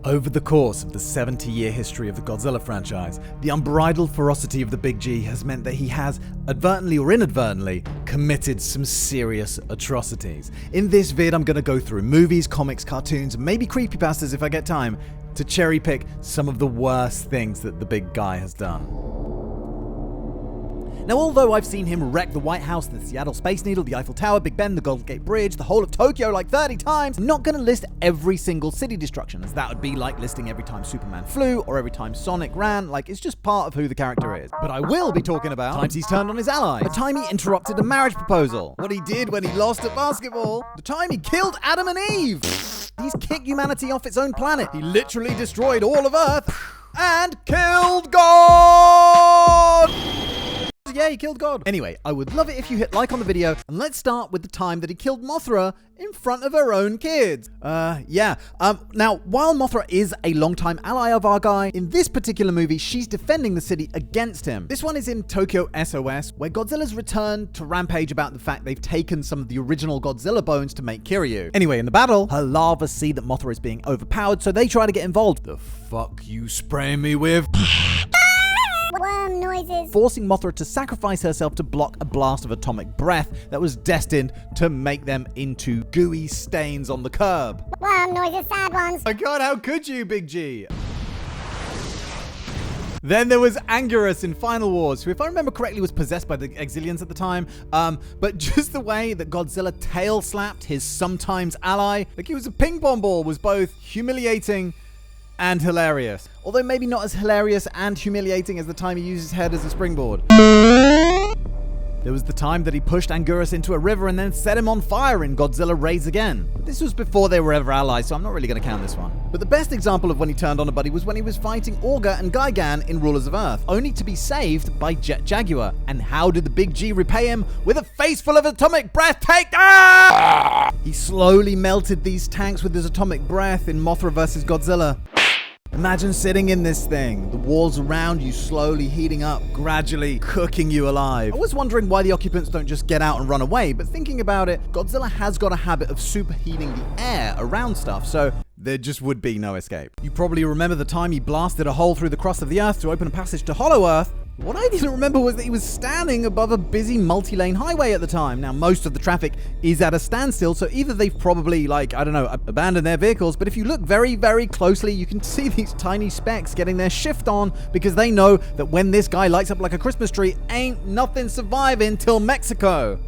Over the course of the 70-year history of the Godzilla franchise, the unbridled ferocity of the Big G has meant that he has, advertently or inadvertently, committed some serious atrocities. In this vid, I'm going to go through movies, comics, cartoons, and maybe creepypastas if I get time, to cherry pick some of the worst things that the big guy has done. Now, although I've seen him wreck the White House, the Seattle Space Needle, the Eiffel Tower, Big Ben, the Golden Gate Bridge, the whole of Tokyo like 30 times, I'm not going to list every single city destruction, as that would be like listing every time Superman flew or every time Sonic ran. Like, it's just part of who the character is. But I will be talking about times he's turned on his allies, the time he interrupted a marriage proposal, what he did when he lost at basketball, the time he killed Adam and Eve. He's kicked humanity off its own planet. He literally destroyed all of Earth and killed God! Yeah, he killed God. Anyway, I would love it if you hit like on the video, and let's start with the time that he killed Mothra in front of her own kids. Now, while Mothra is a longtime ally of our guy, in this particular movie, she's defending the city against him. This one is in Tokyo SOS, where Godzilla's returned to rampage about the fact they've taken some of the original Godzilla bones to make Kiryu. Anyway, in the battle, her larvae see that Mothra is being overpowered, so they try to get involved. The fuck you spraying me with? Worm noises. Forcing Mothra to sacrifice herself to block a blast of atomic breath that was destined to make them into gooey stains on the curb. Worm noises, sad ones. My god, how could you, Big G? Then there was Anguirus in Final Wars, who, if I remember correctly, was possessed by the Exilians at the time. But just the way that Godzilla tail slapped his sometimes ally, like he was a ping pong ball, was both humiliating and hilarious. Although maybe not as hilarious and humiliating as the time he used his head as a springboard. There was the time that he pushed Anguirus into a river and then set him on fire in Godzilla Raids Again. But this was before they were ever allies, so I'm not really going to count this one. But the best example of when he turned on a buddy was when he was fighting Orga and Gigan in Rulers of Earth, only to be saved by Jet Jaguar. And how did the Big G repay him? With a face full of atomic breath. He slowly melted these tanks with his atomic breath in Mothra vs. Godzilla. Imagine sitting in this thing, the walls around you slowly heating up, gradually cooking you alive. I was wondering why the occupants don't just get out and run away, but thinking about it, Godzilla has got a habit of superheating the air around stuff, so there just would be no escape. You probably remember the time he blasted a hole through the crust of the Earth to open a passage to Hollow Earth. What I didn't remember was that he was standing above a busy multi-lane highway at the time. Now, most of the traffic is at a standstill, so either they've probably, abandoned their vehicles, but if you look very, very closely, you can see these tiny specks getting their shift on because they know that when this guy lights up like a Christmas tree, ain't nothing surviving till Mexico.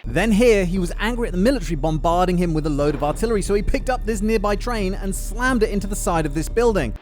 Then here, he was angry at the military bombarding him with a load of artillery, so he picked up this nearby train and slammed it into the side of this building.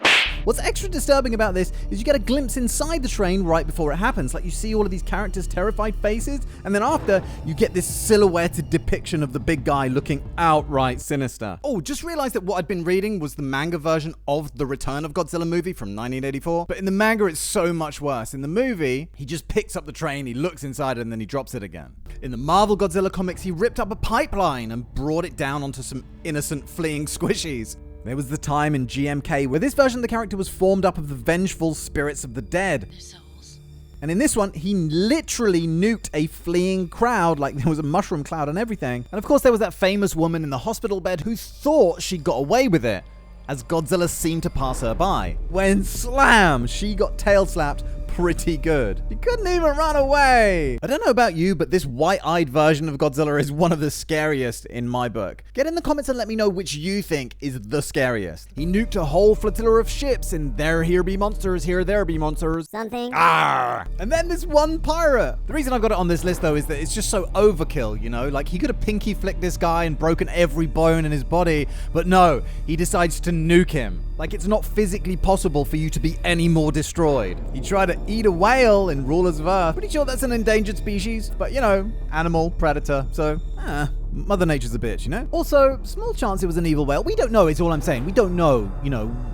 What's extra disturbing about this is you get a glimpse inside the train right before it happens. Like, you see all of these characters' terrified faces, and then after, you get this silhouetted depiction of the big guy looking outright sinister. Oh, just realized that what I'd been reading was the manga version of the Return of Godzilla movie from 1984. But in the manga, it's so much worse. In the movie, he just picks up the train, he looks inside it, and then he drops it again. In the Marvel Godzilla comics, he ripped up a pipeline and brought it down onto some innocent fleeing squishies. There was the time in GMK where this version of the character was formed up of the vengeful spirits of the dead. And in this one, he literally nuked a fleeing crowd, like there was a mushroom cloud and everything. And of course, there was that famous woman in the hospital bed who thought she got away with it, as Godzilla seemed to pass her by. When slam, she got tail slapped pretty good. He couldn't even run away. I don't know about you, but this white-eyed version of Godzilla is one of the scariest in my book. Get in the comments and let me know which you think is the scariest. He nuked a whole flotilla of ships, and here be monsters, there be monsters. Something. Arr! And then this one pirate. The reason I've got it on this list, though, is that it's just so overkill, you know? Like, he could have pinky flicked this guy and broken every bone in his body, but no, he decides to nuke him. Like, it's not physically possible for you to be any more destroyed. He tried to eat a whale in Rulers of Earth. Pretty sure that's an endangered species, but you know, animal, predator, so, Mother Nature's a bitch, you know? Also, small chance it was an evil whale. We don't know, is all I'm saying. We don't know,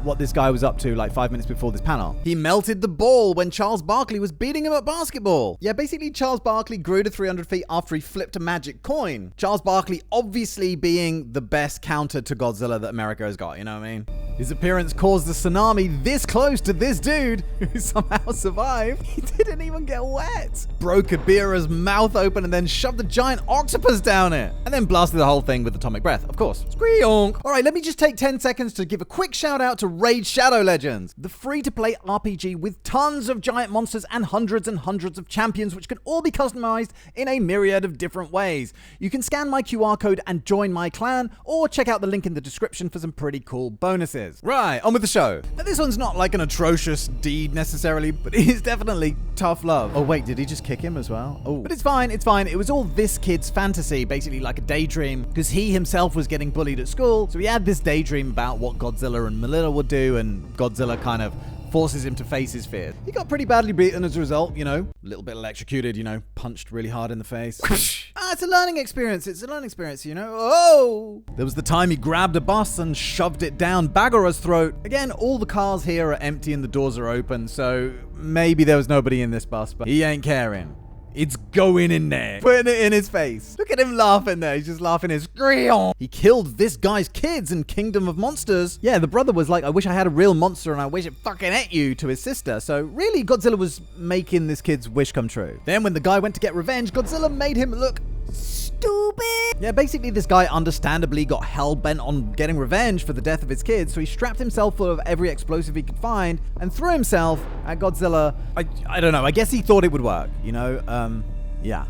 what this guy was up to like 5 minutes before this panel. He melted the ball when Charles Barkley was beating him at basketball. Yeah, basically Charles Barkley grew to 300 feet after he flipped a magic coin. Charles Barkley obviously being the best counter to Godzilla that America has got, you know what I mean? His appearance caused a tsunami this close to this dude, who somehow survived. He didn't even get wet. Broke Kibira's mouth open and then shoved a giant octopus down it. And then blasted the whole thing with atomic breath, of course. Squeonk. Alright, let me just take 10 seconds to give a quick shout out to Raid Shadow Legends, the free-to-play RPG with tons of giant monsters and hundreds of champions which can all be customized in a myriad of different ways. You can scan my QR code and join my clan, or check out the link in the description for some pretty cool bonuses. Right, on with the show. Now this one's not like an atrocious deed necessarily, but it is definitely tough love. Oh wait, did he just kick him as well? Oh, but it's fine, it's fine. It was all this kid's fantasy, basically like a daydream, because he himself was getting bullied at school, so he had this daydream about what Godzilla and Melilla would do, and Godzilla kind of forces him to face his fears. He got pretty badly beaten as a result, you know, a little bit electrocuted, you know, punched really hard in the face. It's a learning experience. It's a learning experience, you know. Oh! There was the time he grabbed a bus and shoved it down Bagheera's throat. Again, all the cars here are empty and the doors are open, so maybe there was nobody in this bus, but he ain't caring. It's going in there. Putting it in his face. Look at him laughing there. He's just laughing his scream. He killed this guy's kids in Kingdom of Monsters. Yeah, the brother was like, I wish I had a real monster and I wish it fucking ate you, to his sister. So really, Godzilla was making this kid's wish come true. Then when the guy went to get revenge, Godzilla made him look stupid. Yeah, basically this guy understandably got hell-bent on getting revenge for the death of his kids, so he strapped himself full of every explosive he could find and threw himself at Godzilla. I don't know, I guess he thought it would work, you know, yeah.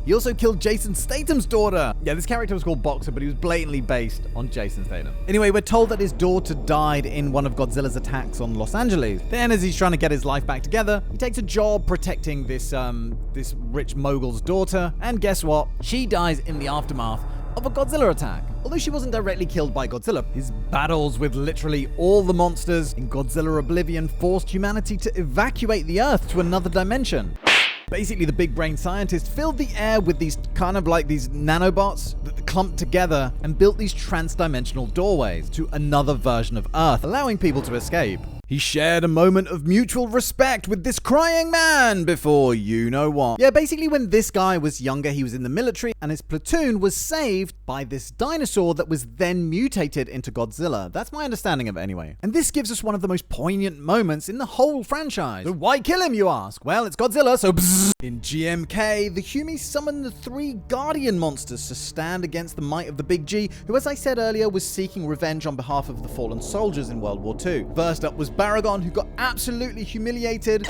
He also killed Jason Statham's daughter. Yeah, this character was called Boxer, but he was blatantly based on Jason Statham. Anyway, we're told that his daughter died in one of Godzilla's attacks on Los Angeles. Then, as he's trying to get his life back together, he takes a job protecting this rich mogul's daughter. And guess what? She dies in the aftermath of a Godzilla attack. Although she wasn't directly killed by Godzilla, his battles with literally all the monsters in Godzilla Oblivion forced humanity to evacuate the Earth to another dimension. Basically, the big brain scientist filled the air with these kind of like these nanobots that clumped together and built these trans-dimensional doorways to another version of Earth, allowing people to escape. He shared a moment of mutual respect with this crying man before you know what. Yeah, basically when this guy was younger, he was in the military and his platoon was saved by this dinosaur that was then mutated into Godzilla. That's my understanding of it anyway. And this gives us one of the most poignant moments in the whole franchise. So why kill him, you ask? Well, it's Godzilla, so bzzz. In GMK, the Humies summoned the 3 Guardian monsters to stand against the might of the Big G, who, as I said earlier, was seeking revenge on behalf of the fallen soldiers in World War II. First up was Baragon, who got absolutely humiliated,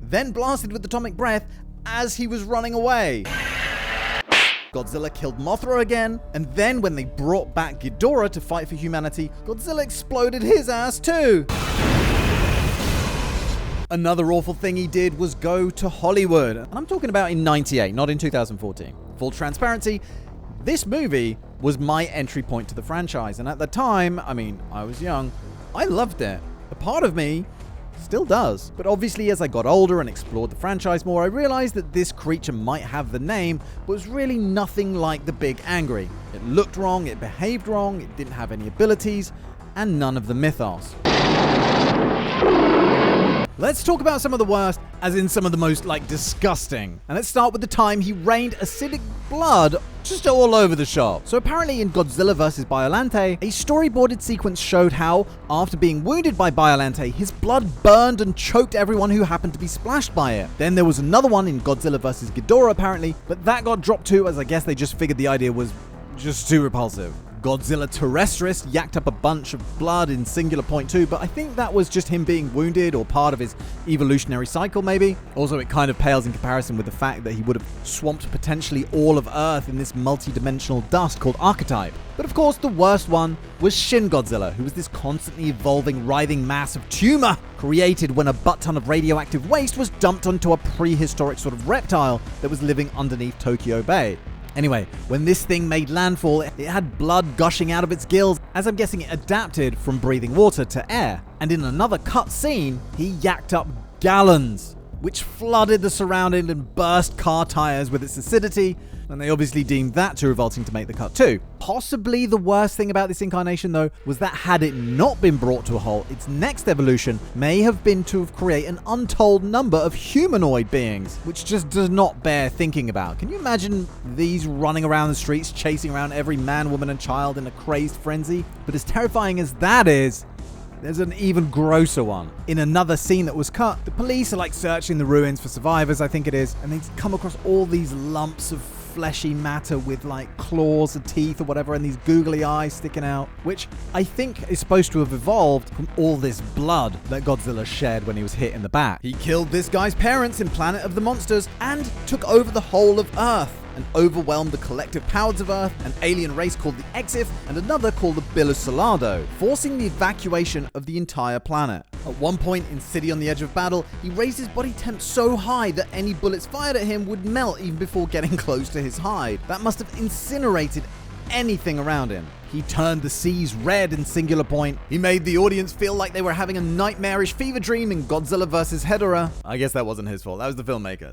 then blasted with atomic breath as he was running away. Godzilla killed Mothra again, and then when they brought back Ghidorah to fight for humanity, Godzilla exploded his ass too. Another awful thing he did was go to Hollywood. And I'm talking about in '98, not in 2014. Full transparency, this movie was my entry point to the franchise. And at the time, I mean, I was young, I loved it. A part of me still does. But obviously, as I got older and explored the franchise more, I realized that this creature might have the name, but was really nothing like the Big Angry. It looked wrong, it behaved wrong, it didn't have any abilities, and none of the mythos. Let's talk about some of the worst, as in some of the most, disgusting. And let's start with the time he rained acidic blood just all over the shop. So apparently in Godzilla vs. Biollante, a storyboarded sequence showed how, after being wounded by Biollante, his blood burned and choked everyone who happened to be splashed by it. Then there was another one in Godzilla vs. Ghidorah apparently, but that got dropped too, as I guess they just figured the idea was just too repulsive. Godzilla Terrestris yacked up a bunch of blood in Singular Point 2, but I think that was just him being wounded or part of his evolutionary cycle, maybe. Also, it kind of pales in comparison with the fact that he would have swamped potentially all of Earth in this multi-dimensional dust called Archetype. But of course, the worst one was Shin Godzilla, who was this constantly evolving, writhing mass of tumor created when a butt-ton of radioactive waste was dumped onto a prehistoric sort of reptile that was living underneath Tokyo Bay. Anyway, when this thing made landfall, it had blood gushing out of its gills, as I'm guessing it adapted from breathing water to air. And in another cut scene, he yacked up gallons, which flooded the surrounding and burst car tires with its acidity. and they obviously deemed that too revolting to make the cut too. Possibly the worst thing about this incarnation, though, was that had it not been brought to a halt, its next evolution may have been to have created an untold number of humanoid beings, which just does not bear thinking about. Can you imagine these running around the streets, chasing around every man, woman, and child in a crazed frenzy? But as terrifying as that is, there's an even grosser one. In another scene that was cut, the police are like searching the ruins for survivors, I think it is, and they come across all these lumps of fleshy matter with like claws or teeth or whatever, and these googly eyes sticking out, which I think is supposed to have evolved from all this blood that Godzilla shed when he was hit in the back. He killed this guy's parents in Planet of the Monsters and took over the whole of Earth and overwhelmed the collective powers of Earth, an alien race called the Exif and another called the Bilusolado, forcing the evacuation of the entire planet. At one point in City on the Edge of Battle, he raised his body temp so high that any bullets fired at him would melt even before getting close to his hide. That must have incinerated anything around him. He turned the seas red in Singular Point. He made the audience feel like they were having a nightmarish fever dream in Godzilla vs. Hedorah. I guess that wasn't his fault, that was the filmmaker.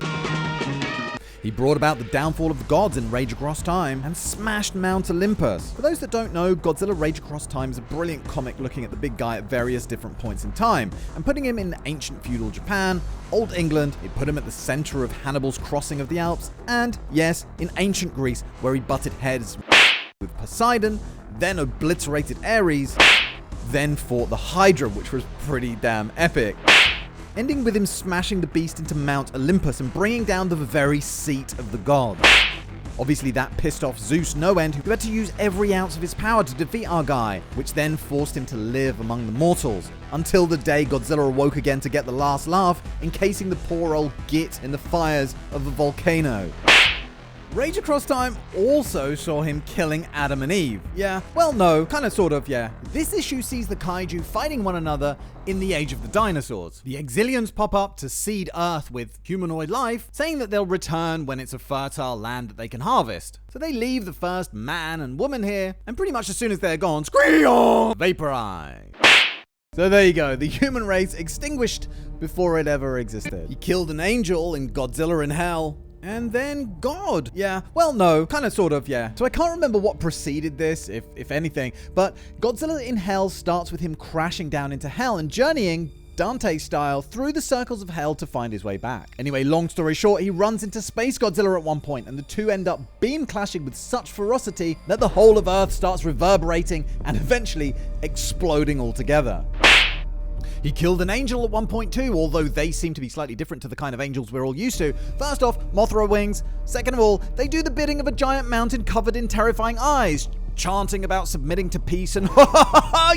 He brought about the downfall of the gods in Rage Across Time and smashed Mount Olympus. For those that don't know, Godzilla Rage Across Time is a brilliant comic looking at the big guy at various different points in time and putting him in ancient feudal Japan, Old England, it put him at the center of Hannibal's crossing of the Alps, and yes, in ancient Greece where he butted heads with Poseidon, then obliterated Ares, then fought the Hydra, which was pretty damn epic, ending with him smashing the beast into Mount Olympus and bringing down the very seat of the gods. Obviously that pissed off Zeus no end, who had to use every ounce of his power to defeat our guy, which then forced him to live among the mortals, until the day Godzilla awoke again to get the last laugh, encasing the poor old git in the fires of a volcano. Rage Across Time also saw him killing Adam and Eve. Yeah, well no, kinda sort of, yeah. This issue sees the kaiju fighting one another in the age of the dinosaurs. The Exilians pop up to seed Earth with humanoid life, saying that they'll return when it's a fertile land that they can harvest. So they leave the first man and woman here, and pretty much as soon as they're gone, scream, vaporize. So there you go, the human race extinguished before it ever existed. He killed an angel in Godzilla in Hell, and then God. Yeah, well no, kinda sort of, yeah. So I can't remember what preceded this, if anything, but Godzilla in Hell starts with him crashing down into hell and journeying Dante style through the circles of hell to find his way back. Anyway, long story short, he runs into Space Godzilla at one point, and the two end up beam clashing with such ferocity that the whole of Earth starts reverberating and eventually exploding altogether. He killed an angel at one point too, although they seem to be slightly different to the kind of angels we're all used to. First off, Mothra wings. Second of all, they do the bidding of a giant mountain covered in terrifying eyes, chanting about submitting to peace and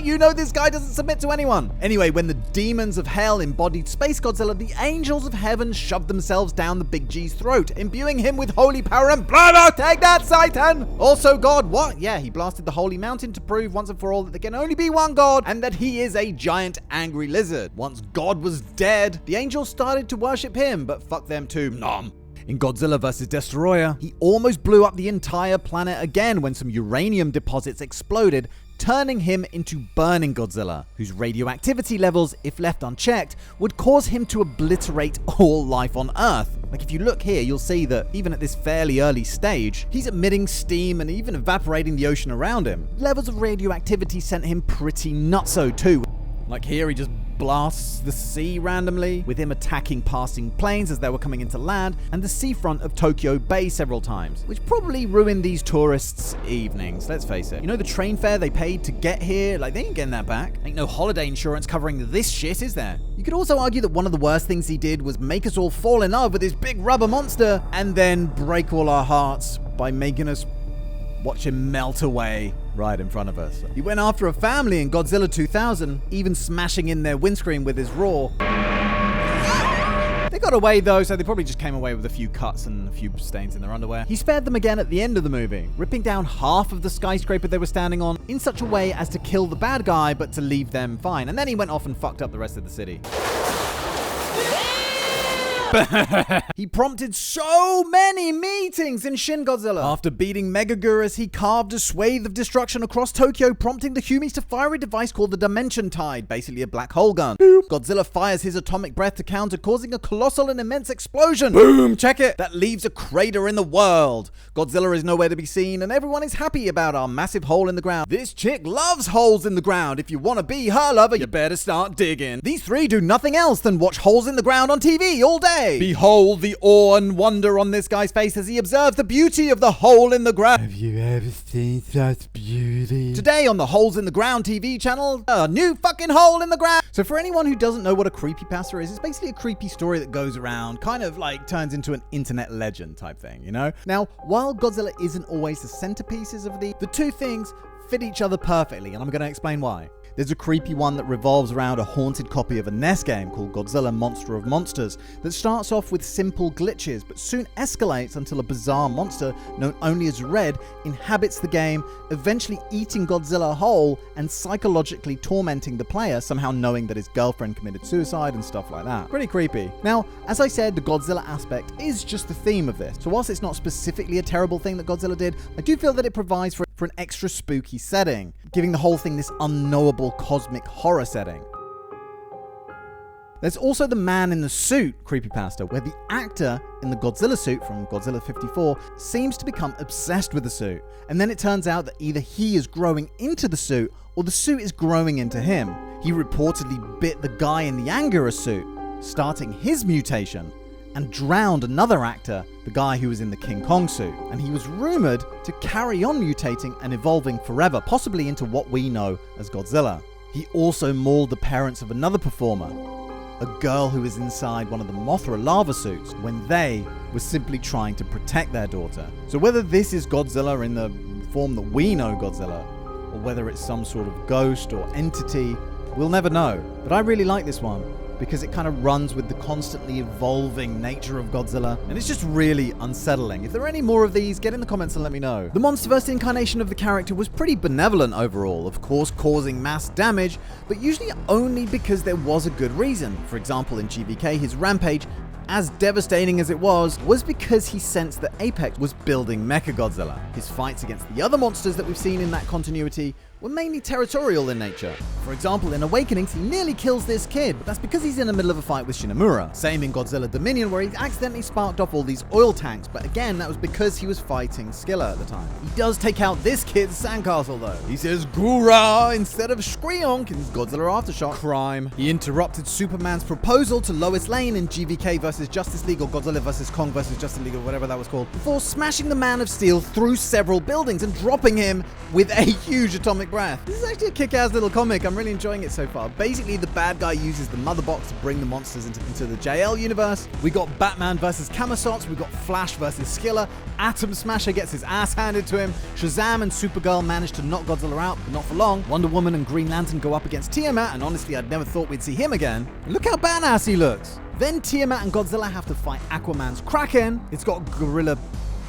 you know this guy doesn't submit to anyone. Anyway, when the demons of hell embodied Space Godzilla, the angels of heaven shoved themselves down the Big G's throat, imbuing him with holy power and blood. Oh, take that, Satan! Also God, what? Yeah, he blasted the holy mountain to prove once and for all that there can only be one God and that he is a giant angry lizard. Once God was dead, the angels started to worship him, but fuck them too, nom. In Godzilla vs. Destroyer, he almost blew up the entire planet again when some uranium deposits exploded, turning him into Burning Godzilla, whose radioactivity levels, if left unchecked, would cause him to obliterate all life on Earth. Like if you look here, you'll see that even at this fairly early stage, he's emitting steam and even evaporating the ocean around him. Levels of radioactivity sent him pretty nutso too. Like here, he just blasts the sea randomly, with him attacking passing planes as they were coming into land, and the seafront of Tokyo Bay several times, which probably ruined these tourists' evenings, let's face it. You know the train fare they paid to get here? Like, they ain't getting that back. Ain't no holiday insurance covering this shit, is there? You could also argue that one of the worst things he did was make us all fall in love with this big rubber monster, and then break all our hearts by making us watch him melt away right in front of us. He went after a family in Godzilla 2000, even smashing in their windscreen with his roar. They got away though, so they probably just came away with a few cuts and a few stains in their underwear. He spared them again at the end of the movie, ripping down half of the skyscraper they were standing on in such a way as to kill the bad guy but to leave them fine. And then he went off and fucked up the rest of the city. He prompted so many meetings in Shin Godzilla. After beating Megagurus, he carved a swathe of destruction across Tokyo, prompting the Humies to fire a device called the Dimension Tide, basically a black hole gun. Godzilla fires his atomic breath to counter, causing a colossal and immense explosion. Boom! Check it! That leaves a crater in the world. Godzilla is nowhere to be seen, and everyone is happy about our massive hole in the ground. This chick loves holes in the ground. If you want to be her lover, you better start digging. These three do nothing else than watch holes in the ground on TV all day. Behold the awe and wonder on this guy's face as he observes the beauty of the hole in the ground. Have you ever seen such beauty? Today on the Holes in the Ground TV channel, a new fucking hole in the ground. So for anyone who doesn't know what a creepypasta is, it's basically a creepy story that goes around, kind of like turns into an internet legend type thing, you know? Now, while Godzilla isn't always the centerpieces of the two things fit each other perfectly, and I'm going to explain why. There's a creepy one that revolves around a haunted copy of a NES game called Godzilla Monster of Monsters that starts off with simple glitches but soon escalates until a bizarre monster known only as Red inhabits the game, eventually eating Godzilla whole and psychologically tormenting the player, somehow knowing that his girlfriend committed suicide and stuff like that. Pretty creepy. Now, as I said, the Godzilla aspect is just the theme of this. So whilst it's not specifically a terrible thing that Godzilla did, I do feel that it provides for an extra spooky setting, giving the whole thing this unknowable cosmic horror setting. There's also the Man in the Suit creepypasta, where the actor in the Godzilla suit from Godzilla 54 seems to become obsessed with the suit, and then it turns out that either he is growing into the suit or the suit is growing into him. He reportedly bit the guy in the Angura suit, starting his mutation, and drowned another actor, the guy who was in the King Kong suit. And he was rumored to carry on mutating and evolving forever, possibly into what we know as Godzilla. He also mauled the parents of another performer, a girl who was inside one of the Mothra lava suits, when they were simply trying to protect their daughter. So whether this is Godzilla in the form that we know Godzilla, or whether it's some sort of ghost or entity, we'll never know. But I really like this one, because it kind of runs with the constantly evolving nature of Godzilla, and it's just really unsettling. If there are any more of these, get in the comments and let me know. The MonsterVerse incarnation of the character was pretty benevolent overall, of course causing mass damage, but usually only because there was a good reason. For example, in GVK, his rampage, as devastating as it was because he sensed that Apex was building Mechagodzilla. His fights against the other monsters that we've seen in that continuity were mainly territorial in nature. For example, in Awakenings, he nearly kills this kid, but that's because he's in the middle of a fight with Shinamura. Same in Godzilla Dominion, where he accidentally sparked off all these oil tanks, but again, that was because he was fighting Skilla at the time. He does take out this kid's sandcastle though. He says Gura instead of Shkrionk in Godzilla Aftershock. Crime. He interrupted Superman's proposal to Lois Lane in GVK vs Justice League, or Godzilla vs Kong vs Justice League, or whatever that was called, before smashing the Man of Steel through several buildings and dropping him with a huge atomic breath. This is actually a kick-ass little comic. I'm really enjoying it so far. Basically, the bad guy uses the mother box to bring the monsters into the JL universe. We got Batman versus Camasots. We got Flash versus Skilla. Atom Smasher gets his ass handed to him. Shazam and Supergirl manage to knock Godzilla out, but not for long. Wonder Woman and Green Lantern go up against Tiamat, and honestly, I'd never thought we'd see him again. Look how badass he looks. Then Tiamat and Godzilla have to fight Aquaman's Kraken. It's got gorilla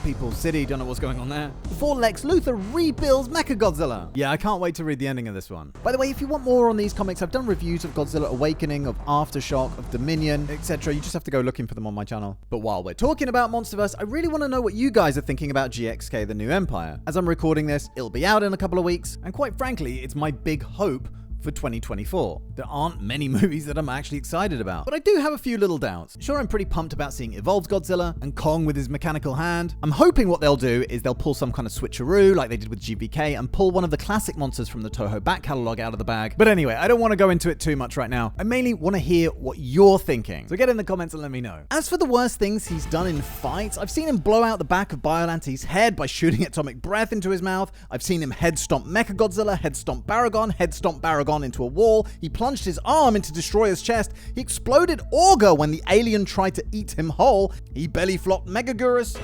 people city, don't know what's going on there. Before Lex Luthor rebuilds Mechagodzilla. Yeah, I can't wait to read the ending of this one. By the way, if you want more on these comics, I've done reviews of Godzilla Awakening, of Aftershock, of Dominion, etc. You just have to go looking for them on my channel. But while we're talking about MonsterVerse, I really want to know what you guys are thinking about GXK: The New Empire. As I'm recording this, it'll be out in a couple of weeks, and quite frankly, it's my big hope for 2024. There aren't many movies that I'm actually excited about, but I do have a few little doubts. Sure, I'm pretty pumped about seeing Evolved Godzilla and Kong with his mechanical hand. I'm hoping what they'll do is they'll pull some kind of switcheroo like they did with GVK and pull one of the classic monsters from the Toho back catalog out of the bag. But anyway, I don't want to go into it too much right now. I mainly want to hear what you're thinking. So get in the comments and let me know. As for the worst things he's done in fights, I've seen him blow out the back of Biolante's head by shooting atomic breath into his mouth. I've seen him head stomp Mechagodzilla, head stomp Baragon, head stomp Baragon into a wall. He plunged his arm into Destroyer's chest. He exploded Auger when the alien tried to eat him whole. He belly flopped Megagurus.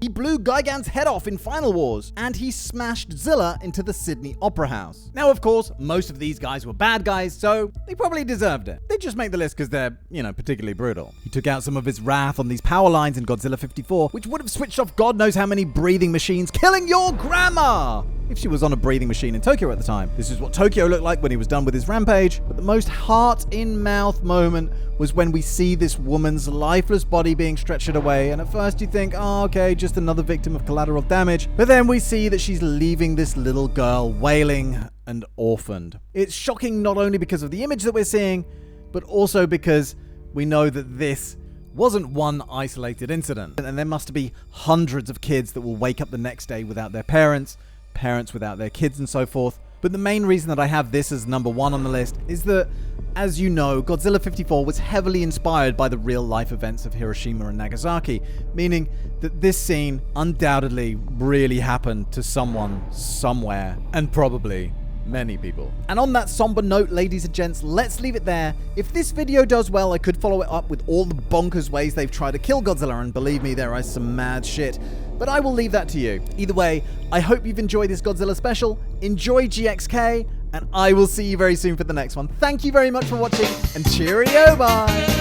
He blew Gigan's head off in Final Wars, and he smashed Zilla into the Sydney Opera House. Now, of course, most of these guys were bad guys, so they probably deserved it. They just make the list because they're, particularly brutal. He took out some of his wrath on these power lines in Godzilla 54, which would have switched off God knows how many breathing machines, killing your grandma! if she was on a breathing machine in Tokyo at the time. This is what Tokyo looked like when he was done with his rampage, but the most heart-in-mouth moment was when we see this woman's lifeless body being stretchered away, and at first you think, oh, okay, just another victim of collateral damage, but then we see that she's leaving this little girl wailing and orphaned. It's shocking not only because of the image that we're seeing, but also because we know that this wasn't one isolated incident, and there must be hundreds of kids that will wake up the next day without their parents, parents without their kids, and so forth. But the main reason that I have this as number 1 on the list is that, as you know, Godzilla 54 was heavily inspired by the real-life events of Hiroshima and Nagasaki, meaning that this scene undoubtedly really happened to someone, somewhere, and probably many people. And on that somber note, ladies and gents, let's leave it there. If this video does well, I could follow it up with all the bonkers ways they've tried to kill Godzilla, and believe me, there is some mad shit. But I will leave that to you. Either way, I hope you've enjoyed this Godzilla special. Enjoy GXK, and I will see you very soon for the next one. Thank you very much for watching, and cheerio, bye!